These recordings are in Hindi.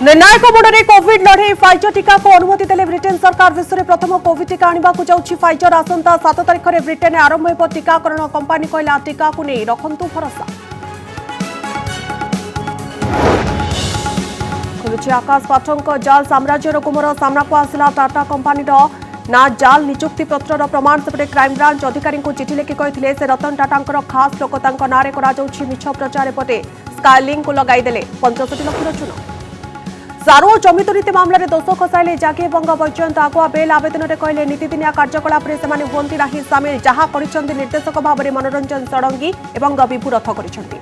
निर्णायक मोड़े कोविड लड़े फाइजर टीका को अनुमति देले ब्रिटेन सरकार। विश्व में प्रथम कोविड टीका आने को जाऊँगी फाइजर। आसंता 7 तारिख में ब्रिटेन आरंभ हो टीकाकरण। कंपानी कहला टीका को नहीं रखंतु भरोसा। खुलुची आकाश पाठक जाल साम्राज्यर गुमर सामना को आसला। टाटा कंपानी ना जाल निजुक्ति पत्र प्रमाण सेपटे क्राइमब्रांच अधिकारी को चिठी लिखि कही से रतन टाटा खास लोक नारे मिछ प्रचार एपटे स्काइलिंग को लगाईदेले 65 लाख चून। सारू और जमी दुर्नीति मामलें दोष खसाइले जागे बंग वैजयंत। आगुआ बेल आवेदन में कहले नीतिदिनिया कार्यकलाप से हुंती ना सामिल। जहां करिसेंती निर्देशक भाव में मनोरंजन षडंगी एवं विभु रथ करिसेंती।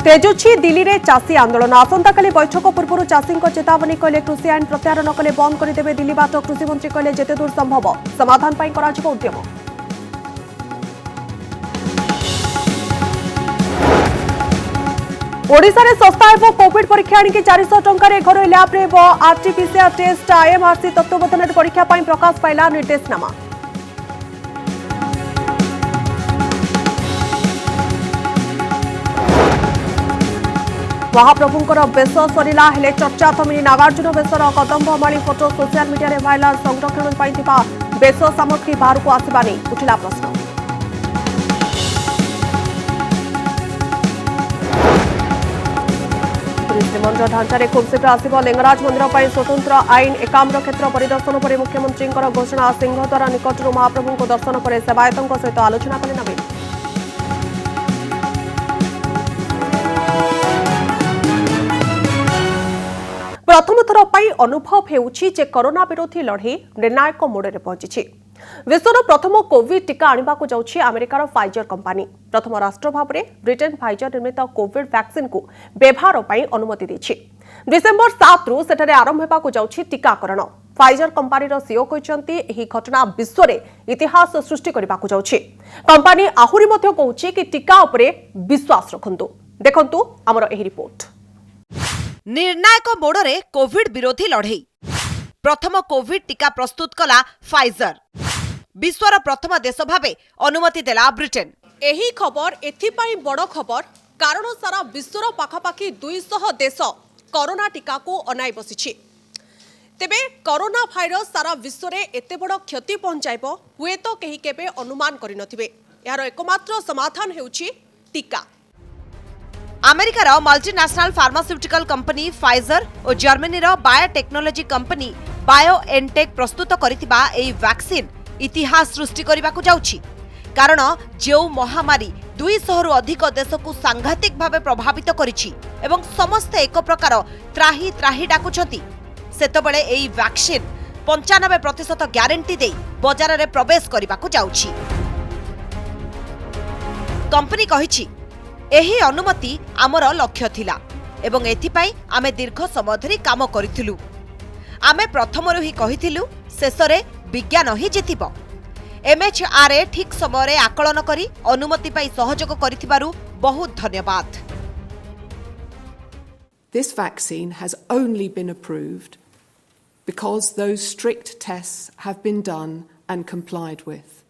तेजुछि दिल्ली रे चाषी आंदोलन। आसंताकाली बैठक पूर्व चाषी चेतावनी कहले कृषि आईन प्रत्याहार न कले बंद करदेवे दिल्ली बाट। कृषि मंत्री कहले जेते दूर संभव समाधान पाई कराजिबो उद्यम। ओडिशा रे सस्ता हेबो कोविड परीक्षा आनिकी 400 टंका रे घर लैब रे आरटीपीसीआर टेस्ट। आईएमआरसी तत्वबोधन परीक्षा पाई प्रकाश पाइला निर्देशनामा। महाप्रभुंकर बेश सरिला हेले चर्चा थमिनी। नागार्जुन बेशर कदम्बमाली फोटो सोशल मीडिया रे भाइराल। संरक्षण पाइथिबा बेश सामग्री बाहर को आसिबानी उठिला प्रश्न। श्रीमंदिर ढांचारे खूब शीघ्र आसिब लिंगराज मंदिर पर स्वतंत्र आईन। एकाम्र क्षेत्र परिदर्शन पर मुख्यमंत्री घोषणा। सिंहद्वार निकटरू महाप्रभु को दर्शन पर सेवायतों सहित आलोचना कले नवीन। प्रथम थर पर अनुभव हेउछि जे कोरोना विरोधी लड़े निर्णायक मोड़े पहुंची। विश्वर प्रथम कोविड टीका आने को जाऊँगी अमेरिकार फाइजर कंपानी। प्रथम राष्ट्र भाव में ब्रिटेन फाइजर निर्मित कोविड वैक्सीन को व्यवहार पर अनुमति देछि। डिसेंबर 7 रु सेठारे आरंभ होगा जाऊँगी टीकाकरण। फाइजर कंपानी सीईओ कहते एही घटना विश्व में इतिहास सृष्टि करने को जाऊँगी। कंपानी आहुरी मध्य कहूछि कि टीका उपरे विश्वास रखंतु। देखंतु हमर एही रिपोर्ट। निर्णायक मोड़े कोविड विरोधी लड़े प्रथम कोविड टीका प्रस्तुत कला फाइजर। विश्वर प्रथम देश भावे अनुमति देला ब्रिटेन। एही खबर एथिपाई बड़ खबर कारण सारा विश्वर पाखापाखि 200 देश कोरोना टीका को अनाई बसिछि। तेबे कोरोना भाइरस सारा विश्व में एते बड़ क्षति पहुंचाइबो हुए तो केही केबे अनुमान करि नथिबे। यार एकमात्र समाधान हेउछि टीका। अमेरिकार मल्टीनेशनल फार्मास्यूटिकल कंपनी फाइजर और जर्मनी बायोटेक्नोलॉजी कंपनी बायोएनटेक प्रस्तुत करिथिबा एई वैक्सीन इतिहास सृष्टि करने को जाउछि। कारण जो महामारी 200 रु अधिक देश को सांघातिक भावे प्रभावित करिछि एवं समस्ते एक प्रकार त्राही त्राही डाकुछंती सेतबेले एई वैक्सीन 95% ग्यारंटी दे बाजार रे प्रवेश करने को जाउछि। कंपनी कहिछि एही अनुमति आमर लक्ष्य थिला एवं एथिपाई आमे दीर्घ समय धरी काम करिथिलु। आमे प्रथमरु ही कहिथिलु शेषरे विज्ञान ही जितिबो। एमएचआरए ठीक समय रे आकलन करी अनुमति पाई सहयोग करिथिबारु बहुत धन्यवाद। This vaccine has only been approved because those strict tests have been done and complied with,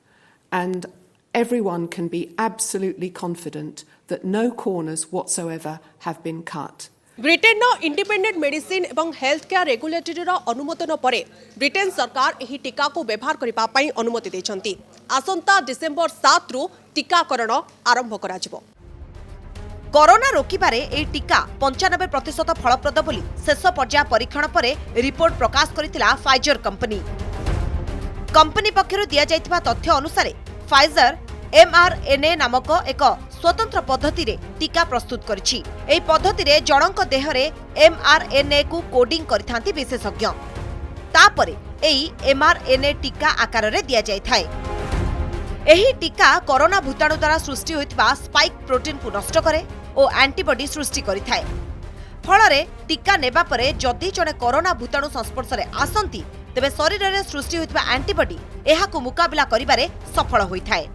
and everyone can be absolutely confident that no corners whatsoever have been cut. Britain independent medicine एवं हेल्थ केयर रेगुलेटरी अनुमोदन पर ब्रिटेन सरकार एही टीका को व्यवहार करबा पई अनुमति दैछंती। आसंता डिसेंबर 7 रु टीकाकरण आरंभ कराजिबो। कोरोना रोकिबारे एही टीका 95% फलप्रद बोली शेष पर्याय परीक्षण पर रिपोर्ट प्रकाश करितिला फाइजर कंपनी। कंपनी पक्षरु दिया जायतिबा तथ्य अनुसार फाइजर एमआरएनए नामक एक स्वतंत्र पद्धति रे टीका प्रस्तुत करिछि। एही पद्धति रे जनक देह रे एमआरएनए को कोडिंग करिथांती विशेषज्ञ। तापरे एही एमआरएनए टीका आकार रे दिया जाय थाए। एही टीका कोरोना भूताणु द्वारा सृष्टि होइतबा स्पाइक प्रोटीन को नष्ट करे और एंटीबॉडी सृष्टि करिथाए। फलरे टीका नेबा परे जदि जने कोरोना भूताणु संस्पर्श रे आसंती तेबे शरीर रे सृष्टि होइतबा एंटीबॉडी एहा को मुकाबला करिबारे सफल होइथाए।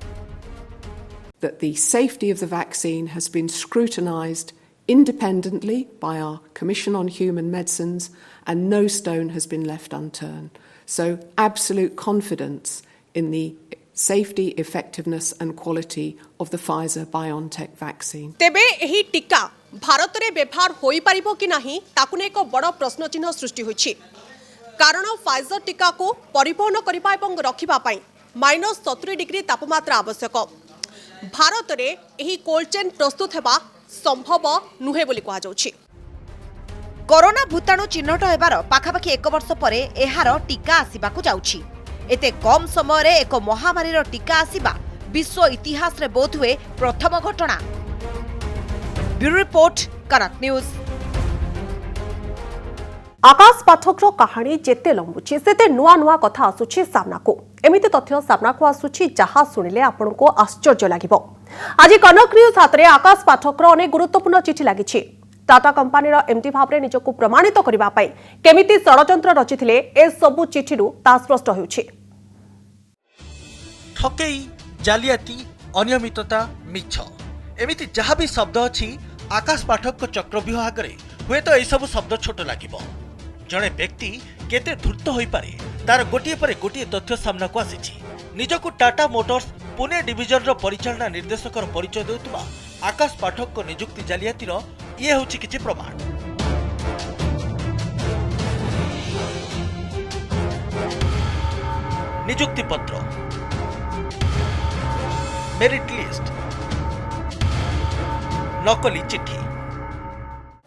That the safety of the vaccine has been scrutinised independently by our Commission on Human Medicines and no stone has been left unturned. So absolute confidence in the safety, effectiveness and quality of the Pfizer-BioNTech vaccine. तेबे एही टीका भारत रे व्यवहार होई परिबो कि नाही ताकु ने एक बड़ प्रश्न चिन्ह सृष्टि होइछि कारण फाइजर टीका को परिवहन करबा एवं रखिबा पई -70 डिग्री तापमात्रा आवश्यक भारत रे एही कोल्ड चेन प्रस्तुत हेबा संभव नुहे बोली कहा जाउछि। कोरोना भूताणु चिन्हट हेबार पाखापाखि 1 वर्ष परे एहार टीका आसिबाकु जाउछि। एते कम समय रे एक महामारीर टीका आसिबा विश्व इतिहास रे बोध हुए प्रथम घटना। ब्यूरो रिपोर्ट कनक न्यूज। आकाश पाठक कहानी जेते लंबुची सेते नुआ नुआ कथा आसुची सामना को एमिति तथ्य सामना को आसुची जहा सुनिले आपन को आश्चर्य लागिबो। आज कनक न्यूज हाथ रे आकाश पाठक अनेक गुरुत्वपूर्ण चिठी लागिछि। टाटा कंपनीर एमडी भाव में निजक प्रमाणित करबा पई केमिति षडयंत्र रचिथिले ए सबु चिठिरु ता स्पष्ट होउछि। ठकेई, जालियाती, अनियमितता, मिछ एमिति जहाँ भी शब्द अछि आकाश पाठक को चक्रव्यूह आगे हुए तो यह सब शब्द छोट लगिब। जड़े व्यक्ति केते धूर्त होई पारे तार गोटिए पर गोटिए तथ्य सामना को आसीछि। निजको टाटा मोटर्स पुणे डिविजन रो परिचालना निर्देशकर परिचय देउतबा आकाश पाठक को नियुक्ति जालियातीर ये होछि किछि प्रमाण। नियुक्ति पत्र, मेरिट लिस्ट, नकली चिठी।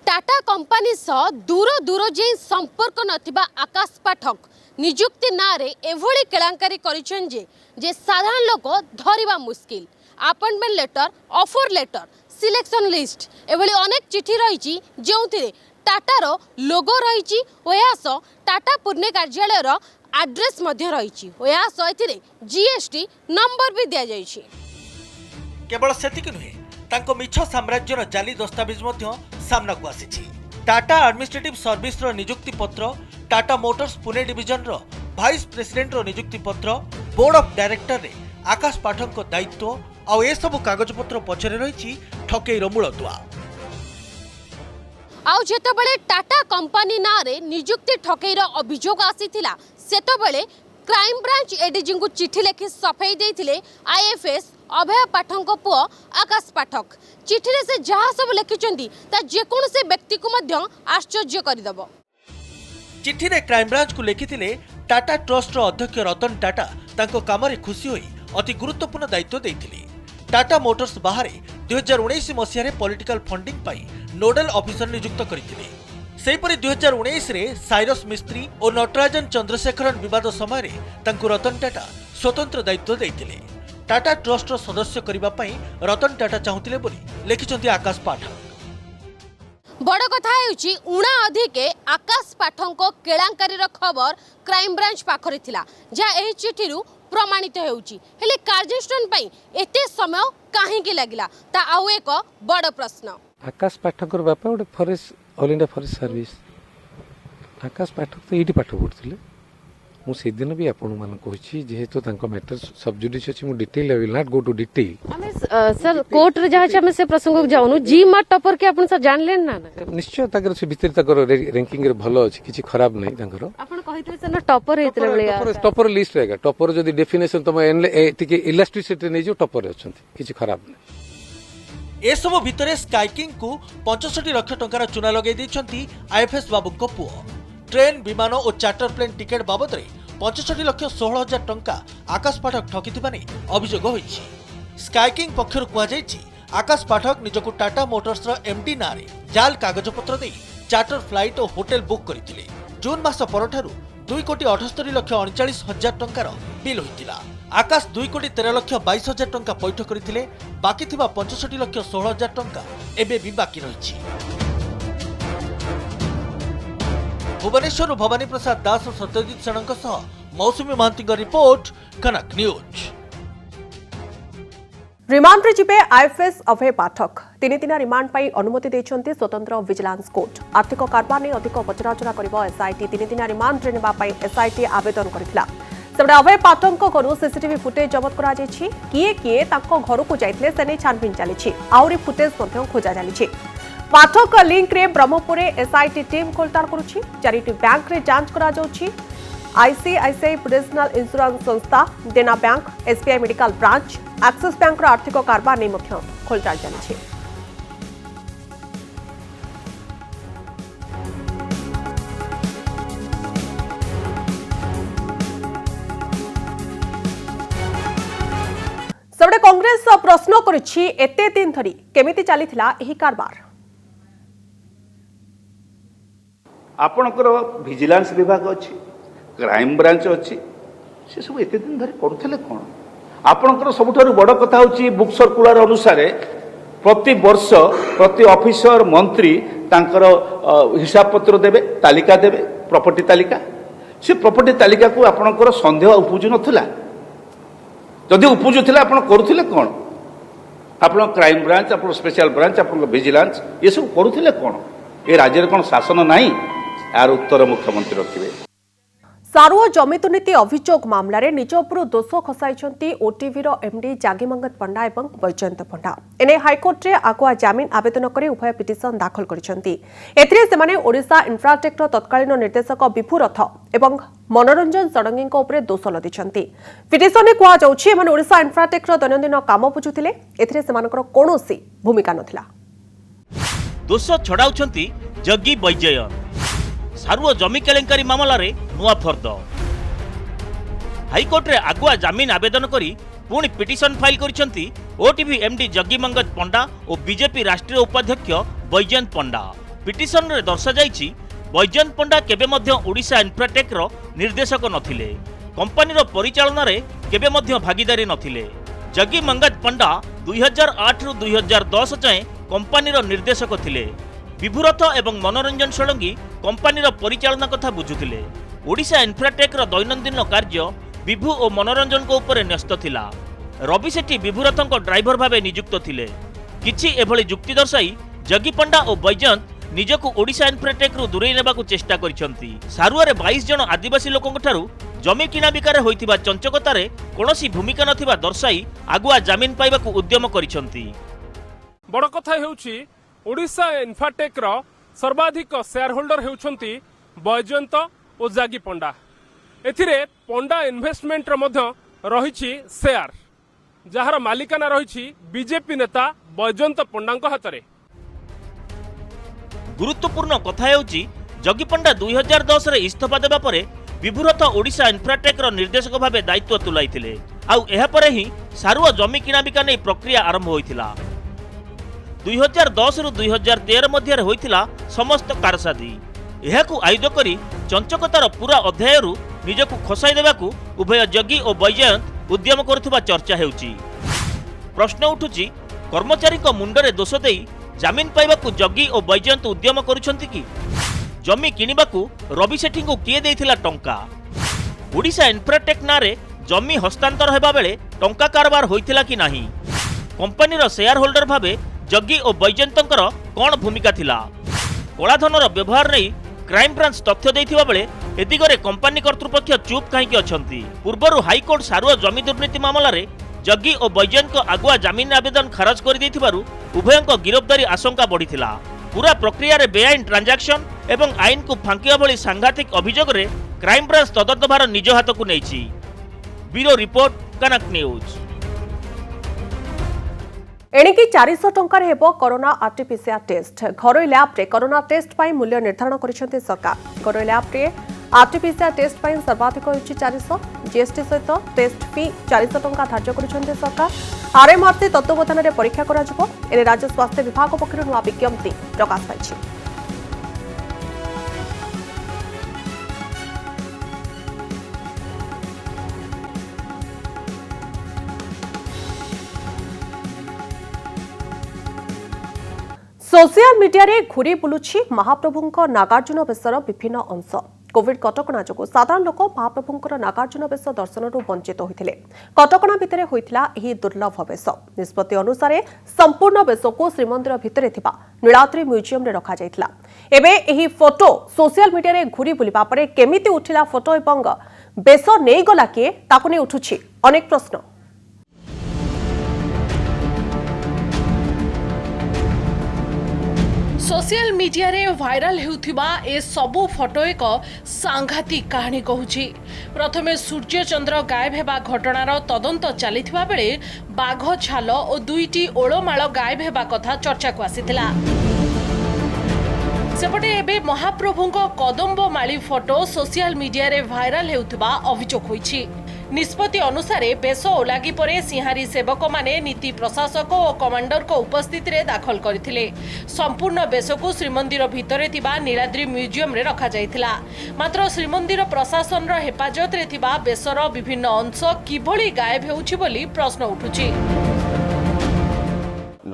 टाटा कंपनी सह दूर दूर जे संपर्क नथिबा आकाश पाठक नियुक्ति नारे एभली केलांकारी करिछन जे साधारण लोक धरिबा मुश्किल। Appointment letter, offer letter, selection list एभली अनेक चिठी रहिछि जेउथिरे टाटार लोगो रहिछि ओयास टाटा पुणे कार्यालय रो एड्रेस मध्ये रहिछि ओयास एथिरे जीएसटी नंबर भी दिया जाइछि। केवल सेतिक नुहे तांको मिछ साम्राज्यर जाली दस्तावेज मध्य सामना को आसीछि। टाटा एडमिनिस्ट्रेटिव सर्विस रो नियुक्ति पत्र, टाटा मोटर्स पुणे डिविजन रो वाइस प्रेसिडेंट रो नियुक्ति पत्र, बोर्ड ऑफ डायरेक्टर रे आकाश पाठक को दायित्व आ ए सब कागज पत्र पछरे रहिछि ठकेई रो मूलदुआ। आउ जेतेबेले टाटा कंपनी नारे नियुक्ति ठकेईर अभियोग आसीथिला सेतेबेले क्राइम ब्रांच एडीजी को चिठी लिखि सफेई देथिले आईएफएस अभय पाठक पुओ आकाश पाठक। चिठी रे से जहा सब लिखिचंती ता जेकोनसे व्यक्ति को मध्य आश्चर्य करदबो। चिठी रे क्राइम ब्रांच को लिखिथिले टाटा ट्रस्ट रो अध्यक्ष रतन टाटा तांको काम रे खुशी होई अति गुरुत्वपूर्ण दायित्व देथिले। टाटा मोटर्स बाहरे 2019 मसिया रे पॉलिटिकल फंडिंग पाई नोडल ऑफिसर नियुक्त करथिले। सेहीपरि 2019 रे साइरस मिस्त्री और नटराजन चंद्रशेखरन विवाद समय रे तांको रतन टाटा स्वतंत्र दायित्व देथिले। टाटा ट्रस्ट रो सदस्य करिबा पई रतन टाटा चाहुतिले बोली लिखिचंती आकाश पाठक। बड़ कथा हेउची उणा अधिके आकाश पाठक केलांकारी खबर क्राइम ब्रांच पाखरे थिला जा एही चिठीरु प्रमाणित हेउची हेले कार्यानुष्ठान पई एते समय काहे के लागिला ता आउ एक बड़ प्रश्न। आकाश पाठक बापा गोटे forest All India forest service Akash Pathak तो ये पाठ पढ़ुले मुझे दिन भी आपण मान कहि जेहेतु तांको मैटर सब जुडिस अछि मु detail I will not go to detail. हमें सर कोर्ट रे जहा हम से प्रसंग को जाउनु जी मा टॉपर के आपण सब जान लेन ना निश्चय ताकर से भीतर ताकर रैंकिंग रे भलो अछि किछि खराब नै ताकर आपण कहितले सर टॉपर हेतले बळे टॉपर लिस्ट रहेगा टॉपर जदी डेफिनेशन तुम एतिके इलास्ट्रिसिटी नै जो टॉपर अछंती किछि खराब नै। ए सब भितरे स्काईकिंग को 65 लाख टंकार चुना लगे दैछंती आईएफएस बाबू को पुओ। ट्रेन, विमान और चार्टर प्लेन टिकेट बाबद रे 65,16,000 टंका आकाश पाठक ठकिथिबा नै अभियोग होइछि। स्काईकिंग पक्षरु कुआ जायछि आकाश पाठक निजको टाटा मोटर्स रो एमडी नारे जाल कागज पत्र दे चार्टर फ्लाइट और होटल बुक करथिले। जून मास परठारु 2,78,39,000 टंकार बिल होइतिला। आकाश 2,13,22,000 टंका पैठ करथिले। बाकी थिबा 65,16,000 टंका एबे भी बाकी रहिछि। भुवनेश्वर भवानी प्रसाद दास और सत्यजित सेनक सह मौसुमी महांती रिपोर्ट कनक न्यूज। रिमांड रे जिबे आईएफएस अभय पाठक 3 दिन रिमांड पाई अनुमति देछंती स्वतंत्र विजिलेंस कोर्ट। आर्थिक कारबार ने अधिक पचराचरा करिबो एसआईटी 3 दिन रिमांड रे नेबा पाई एसआईटी आवेदन करथिला। सेबडे अभय पाठक घरु सीसीटीवी फुटेज जबत करा जायछि। किए तांको घर को जाइतले सेने छानबीन चलीछि। आउरी फुटेज मध्य खोजा जालिछि। पाठक लिंक रे ब्रह्मपुर एसआईटी टीम खोलताड़ करुछि। 4टी बैंक रे जांच करा जाउछि। आईसीआईसीआई प्रुडेंशियल इंश्योरेंस संस्था, देना bank, SBI medical branch, axis bank आर्थिक कारबार नहीं खोलचाल चली। सबडे कांग्रेस प्रश्न करिछि एते दिन धरी केमिति चलीथिला एही कारबार। आपणकर विजिलेंस विभाग अच्छी, क्राइम ब्रांच अच्छी, से सब एते दिन धरी करुଥିଲେ कोन? आपणकर सबुठारु बड़ कथा होची बुक सर्कुलर अनुसार प्रति वर्ष प्रति ऑफिसर मंत्री तांकर हिसाब पत्र देबे, तालिका देबे, प्रॉपर्टी तालिका। से प्रॉपर्टी तालिका को आपणकर संदेह उपजु नथिला। जदि उपजुला आप करुले कौन? आप क्राइम ब्रांच, आप स्पेशल ब्रांच, आप विजिलेंस ये सब करुले कौन? ये राज्य कौन शासन नहीं? यार उत्तर मुख्यमंत्री रखिए। सारुआ जमी दुर्नीति अभियोग मामलें निज उपर दोष खसाई ओटीवीर एमडी जागिमंगत पंडा और बैजयंत पंडा। एने हाइकोर्ट में आगुआ जमीन आवेदन कर उभय पिटिशन दाखल कर ओडिशा इन्फ्राटेक्र तत्कालीन निर्देशक विभु रथ और मनोरंजन षडंगी उपर दोष लदिछंती। पिटिशन में कहुच्छे ओडिशा इन्फ्राटेक्र दैनंदिन काम बुझुथिले, एथिरे सेमानकर कोनोसी भूमिका नथिला। दोष छड़ाउछंती जग्गी बैजयंत। सारुआ जमी केलेंकारी मामला रे नुआ फर्द। हाइकोर्ट रे आगुआ जमीन आवेदन करी पुणी पिटिशन फाइल करिसंती ओटीवी एमडी जग्गीमंगत पंडा और बीजेपी राष्ट्रीय उपाध्यक्ष बैजयंत पंडा। पिटिशन रे दर्शा जाइछि बैजयंत पंडा केबे मध्य ओडिशा इन्फ्राटेक रो निर्देशक नथिले, कंपनी रो परिचालन रे केबे मध्य भागीदारी नथिले। जग्गीमंगत पंडा 2008 रु 2010 जाए कंपनी रो निर्देशक थिले। विभुरथ एवं मनोरंजन षडंगी कंपनीर परिचालना कथा बुझुथिले। ओडिशा इन्फ्राटेक रो दैनंदिन कार्य विभु और मनोरंजन को ऊपर न्यस्त थिला। रवि सेठी विभुरथଙ୍କ ड्राइवर भावे नियुक्त थिले। किछि एभली जुक्ति दर्शाई जग्गी पंडा और बैजयंत निजको ओडिशा इन्फ्राटेक रु दूरेई नेबाकू चेष्टा करिसंती। सारुआरे 22 जन आदिवासी लोकଙ୍କ ठारू जमी किना बिकारे होइतिबा चंचकतारे कोनोसी भूमिका नथिबा दर्शाई आगुआ जमीन पाइबाकू उद्यम करिसंती। बड़ कथा हेउछि ओडिशा इन्फ्राटेक रो सर्वाधिक शेयर होल्डर हेउछंती बैजयंत और जागी पंडा। एथिरे पंडा इन्वेस्टमेंट रो मध्य रहिछि शेयर, जहार मालिकाना रहिछि बीजेपी नेता बैजयंत पंडाଙ୍କ हातरे। गुरुत्वपूर्ण कथा हेउछि जग्गी पंडा 2010 रे इस्तीफा देबा परे विभुरथ ओडिशा इन्फ्राटेक रो निर्देशक भावे दायित्व तुलाइथिले। आउ एहा परे ही सारुआ जमी किना बिका नै प्रक्रिया आरंभ होइथिला। 2010 रु 2013 मध्य होइथिला समस्त कारसादी। एहाकू आयुध करी चंचकतार पूरा अध्याय रु निजकू खसाई देबाकू उभय जग्गी और बैजयंत उद्यम करुवा चर्चा हेउछि। प्रश्न उठुछि कर्मचारी मुंडरे दोष देई जमीन पाइबाकू जग्गी और बैजयंत उद्यम करुछंती कि? जमी किनिबाकू रवि सेठींकू किए देइथिला टंका? ओडिशा इन्फ्राटेक नारे जमी हस्तांतर हेबा बेले टंका कारबार होइथिला कि नाही? कंपनीर शेयर होल्डर भावे जग्गी और बैजयंतଙ୍କର कौन भूमिका थिला? कलाधनर व्यवहार नहीं क्राइम ब्रांच तथ्य देइथिबा बेले ए दिगरे कंपनी कर्तृपक्ष चुप काहेकि अछंती? पूर्वरु हाईकोर्ट सारुआ जमी दुर्नीति मामला रे जग्गी और बैजयंत आगुआ जमीन आवेदन खारज कर देइथिबारु उभयंक गिरफ्तारी आशंका बढ़िथिला। पूरा प्रक्रिया रे बेआईन ट्रांजैक्शन एवं आईन को फांकिया भली सांघातिक अभियोग रे क्राइम ब्रांच तदंत भार निज हाथ को नेछि। ब्यूरो रिपोर्ट, कनक न्यूज। एणिकी 400 टंकार हेबो कोरोना आरटीपीसीआर टेस्ट। घरोई लैब रे कोरोना टेस्ट पाई मूल्य निर्धारण करिसेंती सरकार। घरोई लैब रे आरटीपीसीआर टेस्ट पाई सर्वाधिक होइछि 400। जीएसटी सहित टेस्ट फी 400 टंका धार्य करिसेंती सरकार। आरएमआरसी तत्वबोधन रे परीक्षा करा जिवो। एने राज्य स्वास्थ्य विभाग पक्षरु नुवा विज्ञप्ति प्रकाश पाइछि। सोशल मीडिया रे घुरी बुलुछि महाप्रभुंक नागार्जुन बेशर विभिन्न अंश। कोविड कटकणा जो साधारण लोक महाप्रभुंकर नागार्जुन बेश दर्शन वंचित होते। कटकणा भितर होइथिला एही दुर्लभ बेश। निष्पत्ति अनुसार संपूर्ण बेश को श्रीमंदिर भितर थिबा नीलाद्री म्यूजियम रे रखा जाइथिला। एबे एही फोटो सोशल मीडिया रे घुरी बुलिबा परे केमिति उठिला फोटो एवं बेश नै गला किए ताकु नै उठुछि अनेक प्रश्न। सोशल मीडिया रे वायरल हेउथिबा ए सबु फोटो एक सांघातिक कहानी कहूछि। प्रथमे सूर्य चंद्र गायब हेबा घटनार तदंत चलिथिबा बेले बाघ छाल और दुईटी ओळमाळ गायब हेबा कथा चर्चा को आसीथिला। सेपटे एबे महाप्रभुंको कदम्ब माली फोटो सोशल मीडिया रे वायरल हेउथिबा अभियोग होईछि। निष्पत्ति अनुसार बेश ओलागी परे सिंहारी सेवक माने नीति प्रशासक और कमांडर को उपस्थिति रे दाखल करथिले। संपूर्ण बेश को श्रीमंदिर भितरे थिबा नीलाद्री म्यूजियम रे रखा जायथिला। मात्र श्रीमंदिर प्रशासन रो हेफाजत रे थिबा बेशर विभिन्न अंश किभली गायब हेउछि बोली प्रश्न उठुछि।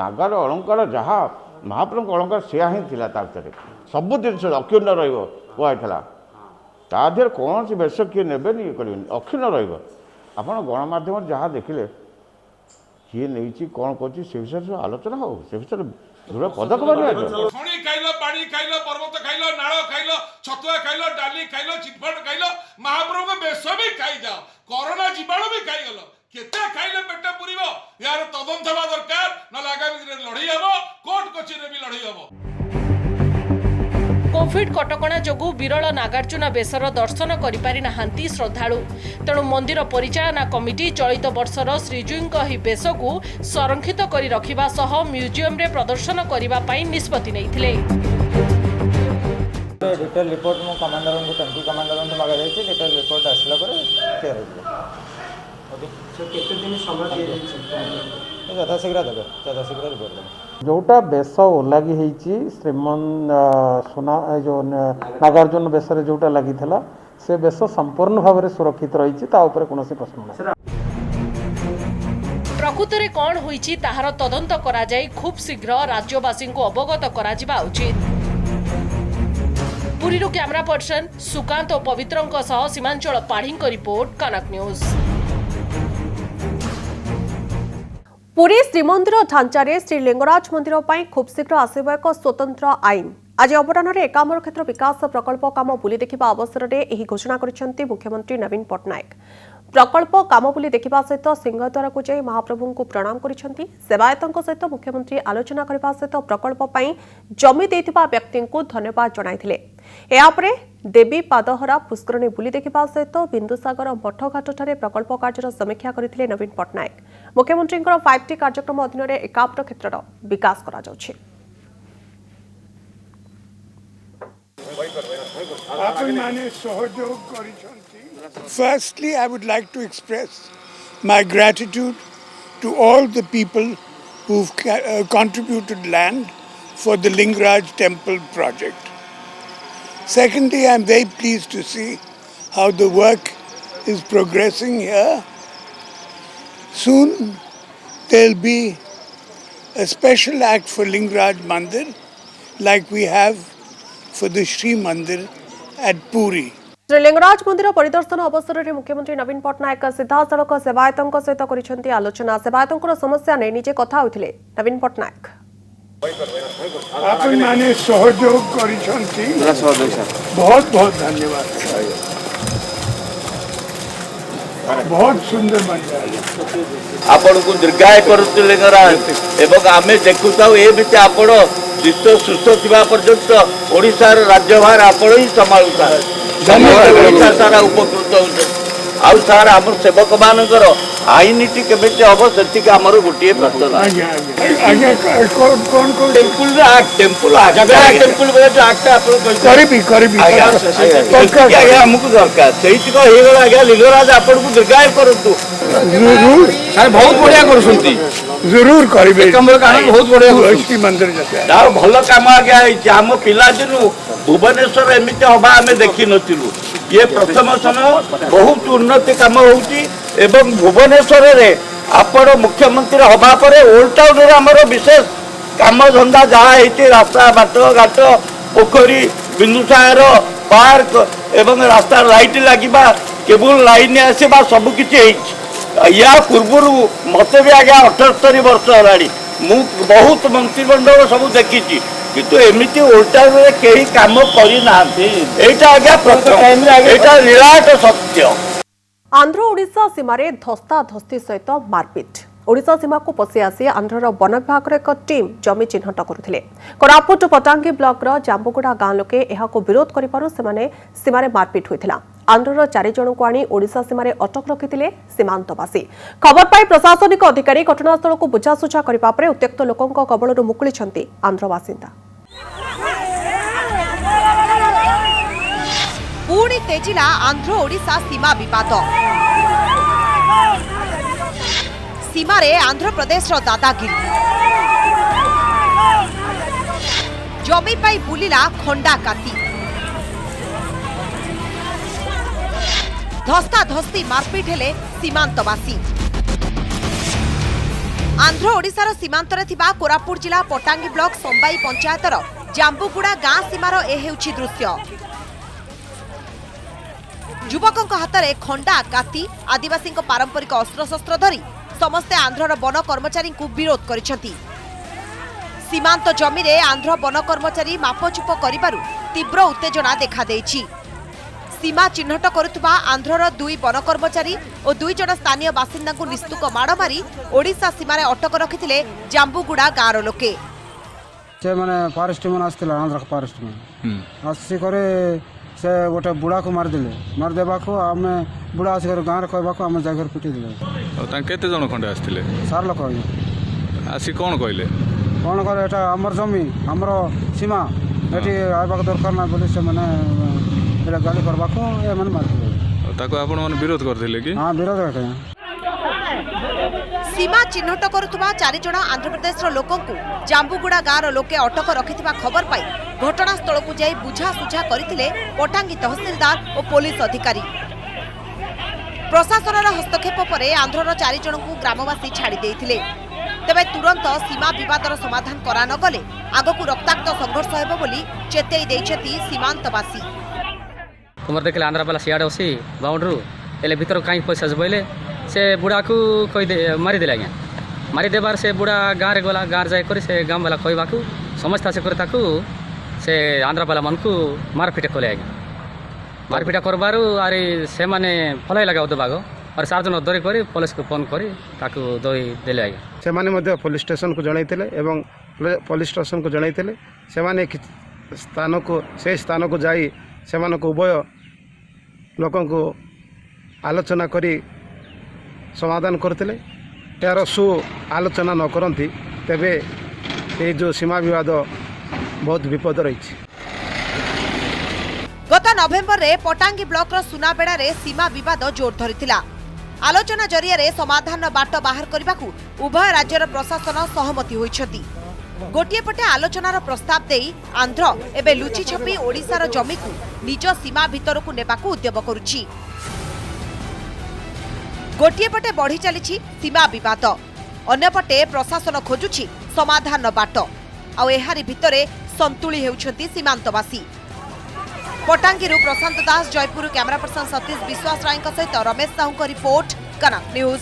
नागर अलंकार जहाँ महाप्रभु अलंकार सेया ही थिला ता भितर सब जिन अक्षुण्ण रहिबो कहला ता देहर कौन सी बेश किए नेबेनि ये करेंगे अक्षुण्ण रहिबो। आपण गणमाध्यम जहाँ देखिले किए नहीं कौन कर विषय सब आलोचना हो से विषय दृढ़ पदक्षेप खणी खाइल पानी खाइल पर्वत खाइल नाळ खाइल छतुआ खाइल डाली खाइल चिटफंड खाइल महाप्रभु बेश भी खाई जाओ कोरोना जीवाणु भी खाईगल केते खाइले पेट पुरिबो यार तदंत हवा दरकार न आगामी दिन लड़ई हबो कोर्ट कचेरी भी लड़ई हबो। कोविड कटकणा जोगु विरल नागार्जुन बेसर दर्शन करिपारि नाहांती श्रद्धालु। तेणु मंदिर परिचालना कमिटी चलित वर्षर श्रीजीउଙ୍କ ही बेस को संरक्षित करी रखिबा सह म्यूजियम रे प्रदर्शन करिबा पई निष्पत्ति नैथिले। डिटेल रिपोर्ट मो कमांडर को टेम्पल कमांडर को मागा जायछि। डिटेल रिपोर्ट आसला पर क्लियर हो ओके सर केते दिन समय दिए जायछि यथा शीघ्र देबे यथा शीघ्र रिपोर्ट देबे। जोटा बेस ओलागी होईची श्रीमन सोना जो नागार्जुन बेस जोटा लगी से बेस संपूर्ण भाव में सुरक्षित रही कौन प्रश्न ना। प्रकृत में कौन होईची ताहार तदंत करा जाई खूब शीघ्र राज्यवासी को अवगत करा जिबा उचित। पुरी कैमरा पर्सन सुकांत और पवित्र सह सीमांचल पाढ़ी रिपोर्ट कनक न्यूज। पुरी श्रीमंदिर ढांचारे श्रीलिंगराज मंदिर पर खूब शीघ्र आसिबा एक स्वतंत्र आईन। आज अपराह्न एकाम्र क्षेत्र विकास प्रकल्प काम बुली देखिबा अवसर में यह घोषणा करिसेंती मुख्यमंत्री नवीन पट्टनायक। प्रकल्प काम बुली देखिबा सहित सिंहद्वार को जाई महाप्रभु को प्रणाम करिसेंती। सेवायतों सहित मुख्यमंत्री आलोचना करबा सहित प्रकल्प पई जमी देथिबा व्यक्ति को धन्यवाद जणाइथिले। यापरे देवी पादहरा पुष्करणी बुली देखिबा सहित बिंदुसागर मठघाट ठारे प्रकल्प कार्यर समीक्षा करथिले नवीन पट्टनायक। मुख्यमंत्री 5T कार्यक्रम अधीन में एकाम्र क्षेत्र विकास करा जाउछि। Firstly, I would like to express my gratitude to all the people who've contributed land for the Lingaraj temple project. Secondly, I'm very pleased to see how the work is progressing here. Soon there'll be a special act for Lingaraj Mandir like we have for the Shri Mandir at Puri. श्रीलिंगराज मंदिर परिदर्शन अवसर में मुख्यमंत्री नवीन पट्टनायक सीधासलख सेवायतों सहित करिसेंती आलोचना। सेवायतों समस्या नहीं निजे कथा होइथिले नवीन पट्टनायक। आपण माने सहयोग करिसेंती बहुत बहुत धन्यवाद। बहुत सुंदर मंदिर आपण को दीर्घाय करते लिंगराज एवं आमे देखुताउ ए बिते आपण विश्व सुस्थ थिबा पर्यंत ओडिसा राज्यभार आपण ही संभाळुता ओडिसा सारा उपकृत होते आउ सार आम सेवक मानकर आईनटी केमिति हम सेति आमर गोटे प्रार्थना टेम्पल एक्ट टेम्पल एक्ट आमको दरकार से आज्ञा लिंगराज आपन को दीर्घाय करतु बहुत बढ़िया करछंती जरूर करिबे बहुत बढ़िया मंदिर जते भल काम आज्ञा आम पिला दिनु भुवनेश्वर एमती हवा आम देखी नथिलु ये प्रथम समय बहुत उन्नति काम होउची एवं भुवनेश्वर रे आपण मुख्यमंत्री हवा परे ओल्ड टाउन रे हमर विशेष काम धंदा जहाँ होती रास्ता बाट घाट पोखरी बिंदुसागर पार्क एवं रास्ता लाइट लगिबा केबल लाइन आसवा सबकि या पूर्व मत भी आज्ञा 78 वर्ष है मु बहुत मंत्रिमंडल सब देखी किंतु एमती ओल्टा कहीं काम करना आज्ञा प्रथम निराट सत्य। आंध्र ओडिशा सीमारे धस्ताधस्ती सहित मारपिट। ओडिशा सीमा को पशि आसी आंध्रर वन विभाग एक टीम जमी चिन्हट करुथिले। कोरापुट पटांगी ब्लॉक जांबुगुड़ा गां लोके एहाको विरोध करिबारु सेमाने सीमारे मारपिट होइथिला। आंध्रर 4 जन को आनी ओडिशा सीमारे अटक रखिथिले सीमांतवासी। खबर पाई प्रशासनिक अधिकारी घटनास्थल को बुझासुझा करिबा परे उत्त्यक्त लोकंक कबळरू मुकुलिछंती आंध्र बासिंदा। पुणी तेजिला आंध्र ओडिशा सीमा विवाद। सीमारे आंध्र प्रदेश दादागिरी। जमी पाई बुलिला खंडा काती। धस्ता धस्ती मारपिट हेले सीमांतवासी। आंध्र ओडिशार सीमांतरे थिबा कोरापुट जिला पटांगी ब्लॉक संबाई पंचायतर जांबुगुड़ा गां सीमार ए हेउछि दृश्य। युवकों हाथ खंडा काती आदिवासी पारंपरिक अस्त्रशस्त्र धरी समस्ते आंध्रर वन कर्मचारी विरोध करिसेंती। सीमांत जमी रे आंध्र वन कर्मचारी मापचुप करिबारु तीव्र उत्तेजना देखा देइछि। सीमा चिन्हट करुवा आंध्रर 2 वन कर्मचारी और 2 जन स्थानीय बासिंदा को निस्तुक माड़ मारी ओडिशा सीमारे अटक रखिथिले जांबुगुड़ा गाँवर लोके। से माने फॉरेस्ट मैन आस्थिला आंध्र फॉरेस्ट मैन आसी करे से गोटे बुढ़ा को मार देबा को आमे बुढ़ा आसी करे गाँव कहबा को आमे जागर पिटी दिले। केते जन खंडे आस्थिले? 4 लोक आसी कोन कहले? कोन करे एटा हमर जमी हमर सीमा एटी आइबा दरकार ना बोली से माने एटा गाली करबा को ए माने मार दिले। ताको आपण माने विरोध करथिले कि? हां विरोध करथे। सीमा चिन्हट करुवा 4 जन आंध्र प्रदेश लोकों को जांबुगुड़ा गाँवर लोके अटक रखिथिबा खबर पाई घटनास्थल को जाई बुझासुझा करथिले पटांगी तहसीलदार और पुलिस अधिकारी। प्रशासन हस्तक्षेप पर आंध्रर 4 जन को ग्रामवासी छाड़ी देथिले। तेबे तुरंत सीमा विवादर समाधान करा न गले आगकू रक्ताक्त संघर्ष हेबो बोली चेतई दैछथि सीमांतवासी। तुमर देखले आंध्र वाला सियाडे ओसी बाउंड्रू एले भीतर काई पैसा जबइले से बुढ़ा को कहि दे मारी देला गया। मारी देबार से बुढ़ा गाँव रे गला गाँव जाय करी से गाँव वाला कहबा को समझता से करे ताकू से आंध्र वाला मन को मारपिट कले आगे। मारपिट करबारु आरे से माने फलाई लगा दबागो और 4 जन दरी करी पुलिस को फोन करी ताकू दई देले आगे। से माने मध्ये पुलिस स्टेशन को जणाइथिले एवं पुलिस स्टेशन को जणाइथिले से माने स्थान को जाई से माने को उभय लोकन को आलोचना करी समाधान करथिले। यार सु आलोचना न करंती तेबे ए जो सीमा विवाद बहुत विपद रही। गत नवेम्बर रे पटांगी ब्लॉक रो सुनाबेड़ा रे सीमा विवाद जोर धरिथिला। आलोचना जरिया रे समाधान बाट बाहर करबाकू उभय राज्यर प्रशासन सहमति होइछथि। गोटिए पटे आलोचनार प्रस्ताव देई आंध्र एबे लुचि छपी ओडिशार जमी को निज सीमा भितर को नेबाकू उद्यम करुछि। गोटिए पटे बढ़ी चली सीमा विवाद अन्यपटे प्रशासन खोजुछि समाधान बाट आ एहारी भितरे संतुली हेउछंती सीमांतवासी। पटांगीरू प्रशांत दास, जयपुर कैमरा पर्सन सतीश विश्वास राय सहित रमेश साहू रिपोर्ट, कनक न्यूज।